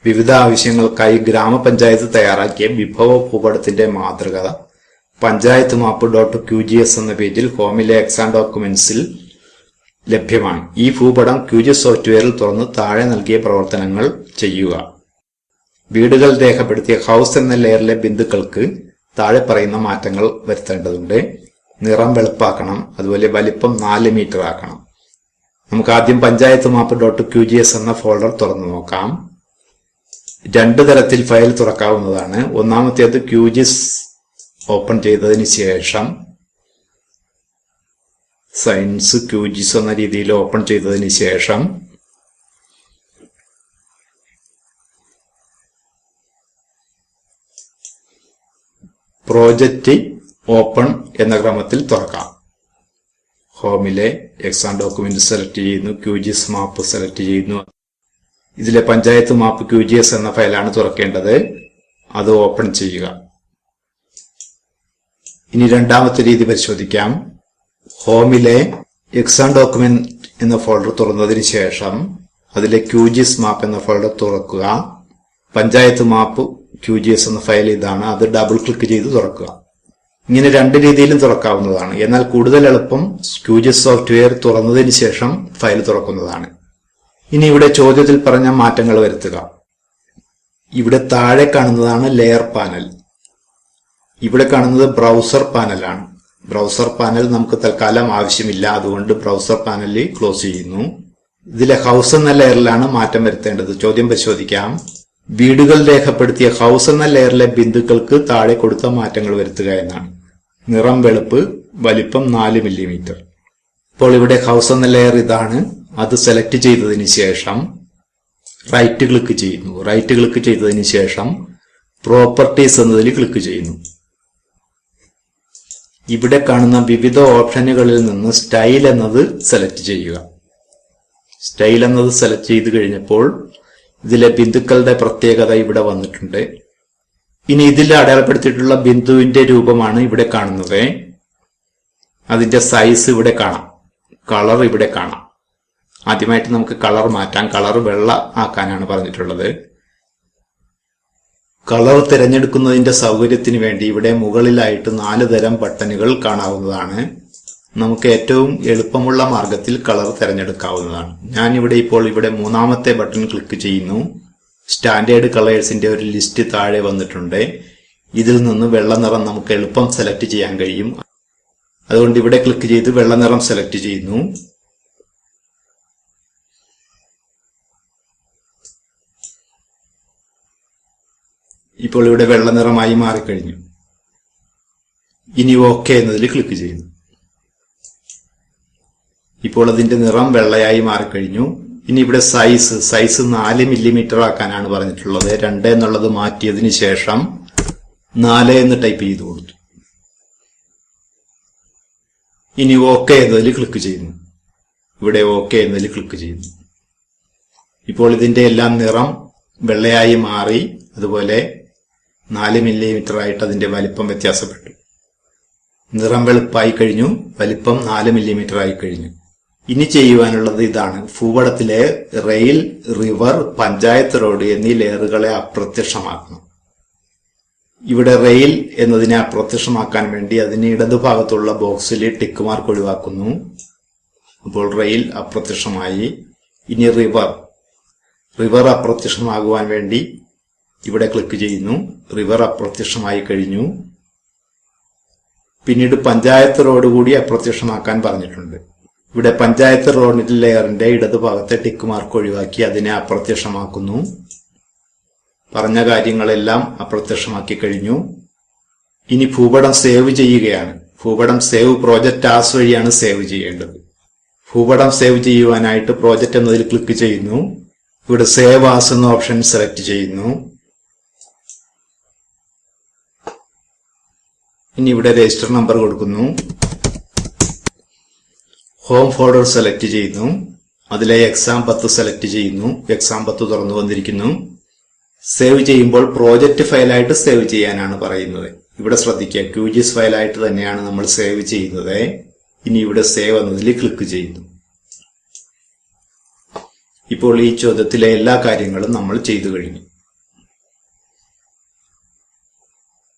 വിവിധ ആവശ്യങ്ങൾക്കായി ഗ്രാമപഞ്ചായത്ത് തയ്യാറാക്കിയ വിഭവ ഭൂപടത്തിന്റെ മാതൃക പഞ്ചായത്ത് മാപ്പ് .qgs എന്ന പേജിൽ ഹോമിലെ എക്സാം ഡോക്യുമെന്റ്സിൽ ലഭ്യമാണ്. ഈ ഭൂപടം QGIS സോഫ്റ്റ്വെയറിൽ തുറന്ന് താഴെ നൽകിയ പ്രവർത്തനങ്ങൾ ചെയ്യുക. വീടുകൾ രേഖപ്പെടുത്തിയ ഹൌസ് എന്ന ലെയറിലെ ബിന്ദുക്കൾക്ക് താഴെ പറയുന്ന മാറ്റങ്ങൾ വരുത്തേണ്ടതുണ്ട്. നിറം വെളുപ്പാക്കണം, അതുപോലെ വലിപ്പം 4 മീറ്റർ ആക്കണം. നമുക്ക് ആദ്യം പഞ്ചായത്ത് മാപ്പ് .qgs എന്ന ഫോൾഡർ തുറന്നു നോക്കാം. രണ്ട് തരത്തിൽ ഫയൽ തുറക്കാവുന്നതാണ്. ഒന്നാമത്തേത് QGIS ഓപ്പൺ ചെയ്തതിന് ശേഷം സയൻസ് QGIS എന്ന രീതിയിൽ ഓപ്പൺ ചെയ്തതിന് ശേഷം പ്രോജക്റ്റ് ഓപ്പൺ എന്ന ക്രമത്തിൽ തുറക്കാം. ഹോമിലെ എക്സാം ഡോക്യുമെന്റ് സെലക്ട് ചെയ്യുന്നു, QGIS മാപ്പ് സെലക്ട് ചെയ്യുന്നു. ഇതിലെ പഞ്ചായത്ത് മാപ്പ് QGS എന്ന ഫയലാണ് തുറക്കേണ്ടത്. അത് ഓപ്പൺ ചെയ്യുക. ഇനി രണ്ടാമത്തെ രീതി പരിശോധിക്കാം. ഹോമിലെ എക്സാം ഡോക്യുമെന്റ് എന്ന ഫോൾഡർ തുറന്നതിന് ശേഷം അതിലെ QGIS മാപ്പ് എന്ന ഫോൾഡർ തുറക്കുക. പഞ്ചായത്ത് മാപ്പ് QGS എന്ന ഫയൽ ഇതാണ്. അത് ഡബിൾ ക്ലിക്ക് ചെയ്ത് തുറക്കുക. ഇങ്ങനെ രണ്ട് രീതിയിലും തുറക്കാവുന്നതാണ്. എന്നാൽ കൂടുതൽ എളുപ്പം QGIS സോഫ്റ്റ്വെയർ തുറന്നതിന് ശേഷം ഫയൽ തുറക്കുന്നതാണ്. ഇനി ഇവിടെ ചോദ്യത്തിൽ പറഞ്ഞ മാറ്റങ്ങൾ വരുത്തുക. ഇവിടെ താഴെ കാണുന്നതാണ് ലെയർ പാനൽ. ഇവിടെ കാണുന്നത് ബ്രൗസർ പാനലാണ്. ബ്രൗസർ പാനൽ നമുക്ക് തൽക്കാലം ആവശ്യമില്ല, അതുകൊണ്ട് ബ്രൗസർ പാനൽ ക്ലോസ് ചെയ്യുന്നു. ഇതിലെ ഹൌസ് എന്ന ലെയറിലാണ് മാറ്റം വരുത്തേണ്ടത്. ചോദ്യം പരിശോധിക്കാം. വീടുകൾ രേഖപ്പെടുത്തിയ ഹൌസ് എന്ന ലെയറിലെ ബിന്ദുക്കൾക്ക് താഴെ കൊടുത്ത മാറ്റങ്ങൾ വരുത്തുക എന്നാണ്. നിറം വെളുപ്പ്, വലിപ്പം 4 മില്ലിമീറ്റർ. ഇപ്പോൾ ഇവിടെ ഹൌസ് എന്ന ലെയർ ഇതാണ്. അത് സെലക്ട് ചെയ്തതിന് ശേഷം റൈറ്റ് ക്ലിക്ക് ചെയ്യുന്നു. റൈറ്റ് ക്ലിക്ക് ചെയ്തതിന് ശേഷം പ്രോപ്പർട്ടീസ് എന്നതിൽ ക്ലിക്ക് ചെയ്യുന്നു. ഇവിടെ കാണുന്ന വിവിധ ഓപ്ഷനുകളിൽ നിന്ന് സ്റ്റൈൽ എന്നത് സെലക്ട് ചെയ്യുക. സ്റ്റൈൽ എന്നത് സെലക്ട് ചെയ്ത് കഴിഞ്ഞപ്പോൾ ഇതിലെ ബിന്ദുക്കളുടെ പ്രത്യേകത ഇവിടെ വന്നിട്ടുണ്ട്. ഇനി ഇതിൽ അടയാളപ്പെടുത്തിയിട്ടുള്ള ബിന്ദുവിന്റെ രൂപമാണ് ഇവിടെ കാണുന്നത്. അതിന്റെ സൈസ് ഇവിടെ കാണാം, കളർ ഇവിടെ കാണാം. ആദ്യമായിട്ട് നമുക്ക് കളർ മാറ്റാം. കളർ വെള്ള ആക്കാനാണ് പറഞ്ഞിട്ടുള്ളത്. കളർ തിരഞ്ഞെടുക്കുന്നതിന്റെ സൗകര്യത്തിന് വേണ്ടി ഇവിടെ മുകളിലായിട്ട് 4 തരം ബട്ടണുകൾ കാണാവുന്നതാണ്. നമുക്ക് ഏറ്റവും എളുപ്പമുള്ള മാർഗത്തിൽ കളർ തിരഞ്ഞെടുക്കാവുന്നതാണ്. ഞാനിവിടെ ഇപ്പോൾ മൂന്നാമത്തെ ബട്ടൺ ക്ലിക്ക് ചെയ്യുന്നു. സ്റ്റാൻഡേർഡ് കളേഴ്സിന്റെ ഒരു ലിസ്റ്റ് താഴെ വന്നിട്ടുണ്ട്. ഇതിൽ നിന്ന് വെള്ള നിറം നമുക്ക് എളുപ്പം സെലക്ട് ചെയ്യാൻ കഴിയും. അതുകൊണ്ട് ഇവിടെ ക്ലിക്ക് ചെയ്ത് വെള്ള നിറം സെലക്ട് ചെയ്യുന്നു. ഇപ്പോൾ ഇവിടെ വെള്ള നിറമായി മാറിക്കഴിഞ്ഞു. ഇനി ഓക്കെ എന്നതിൽ ക്ലിക്ക് ചെയ്യുന്നു. ഇപ്പോൾ അതിന്റെ നിറം വെള്ളയായി മാറിക്കഴിഞ്ഞു. ഇനി ഇവിടെ സൈസ് 4 മില്ലിമീറ്റർ ആക്കാനാണ് പറഞ്ഞിട്ടുള്ളത്. 2 എന്നുള്ളത് മാറ്റിയതിന് ശേഷം 4 എന്ന് ടൈപ്പ് ചെയ്ത് കൊടുത്തു. ഇനി ഓക്കെ എന്നതിൽ ക്ലിക്ക് ചെയ്യുന്നു. ഇവിടെ ഓക്കെ എന്നതിൽ ക്ലിക്ക് ചെയ്യുന്നു. ഇപ്പോൾ ഇതിന്റെ എല്ലാം നിറം വെള്ളയായി മാറി. അതുപോലെ 4 മില്ലിമീറ്റർ ആയിട്ട് അതിന്റെ വലിപ്പം വ്യത്യാസപ്പെട്ടു. നിറം വെളുപ്പായി കഴിഞ്ഞു, വലിപ്പം 4 മില്ലിമീറ്റർ ആയി കഴിഞ്ഞു. ഇനി ചെയ്യുവാനുള്ളത് ഇതാണ്. ഭൂപടത്തിലെ റെയിൽ, റിവർ, പഞ്ചായത്ത് റോഡ് എന്നീ ലെയറുകളെ അപ്രത്യക്ഷമാക്കണം. ഇവിടെ റെയിൽ എന്നതിനെ അപ്രത്യക്ഷമാക്കാൻ വേണ്ടി അതിന് ഇടതുഭാഗത്തുള്ള ബോക്സിൽ ടിക്ക് മാർക്ക് ഒഴിവാക്കുന്നു. അപ്പോൾ റെയിൽ അപ്രത്യക്ഷമായി. ഇനി റിവർ അപ്രത്യക്ഷമാകുവാൻ വേണ്ടി ഇവിടെ ക്ലിക്ക് ചെയ്യുന്നു. റിവർ അപ്രത്യക്ഷമായി കഴിഞ്ഞു. പിന്നീട് പഞ്ചായത്ത് റോഡ് കൂടി അപ്രത്യക്ഷമാക്കാൻ പറഞ്ഞിട്ടുണ്ട്. ഇവിടെ പഞ്ചായത്ത് റോഡ് ലെയറിന്റെ ഇടതുഭാഗത്തെ ടിക്ക് മാർക്ക് ഒഴിവാക്കി അതിനെ അപ്രത്യക്ഷമാക്കുന്നു. പറഞ്ഞ കാര്യങ്ങളെല്ലാം അപ്രത്യക്ഷമാക്കി കഴിഞ്ഞു. ഇനി ഭൂപടം സേവ് ചെയ്യുകയാണ്. ഭൂപടം സേവ് പ്രോജക്റ്റ് ആസ് വഴിയാണ് സേവ് ചെയ്യേണ്ടത്. ഭൂപടം സേവ് ചെയ്യുവാനായിട്ട് പ്രോജക്റ്റ് എന്നതിൽ ക്ലിക്ക് ചെയ്യുന്നു. ഇവിടെ സേവ് ആസ് എന്ന ഓപ്ഷൻ സെലക്ട് ചെയ്യുന്നു. ഇനി ഇവിടെ രജിസ്റ്റർ നമ്പർ കൊടുക്കുന്നു. ഹോം ഫോൾഡർ സെലക്ട് ചെയ്യുന്നു. അതിലെ എക്സാം 10 സെലക്ട് ചെയ്യുന്നു. എക്സാം 10 തുറന്നു വന്നിരിക്കുന്നു. സേവ് ചെയ്യുമ്പോൾ പ്രോജക്റ്റ് ഫയലായിട്ട് സേവ് ചെയ്യാനാണ് പറയുന്നത്. ഇവിടെ ശ്രദ്ധിക്കുക, QGIS ഫയലായിട്ട് തന്നെയാണ് നമ്മൾ സേവ് ചെയ്യുന്നത്. ഇനി ഇവിടെ സേവ് എന്നതിൽ ക്ലിക്ക് ചെയ്യുന്നു. ഇപ്പോൾ ഈ ചോദ്യത്തിലെ എല്ലാ കാര്യങ്ങളും നമ്മൾ ചെയ്തു കഴിഞ്ഞു.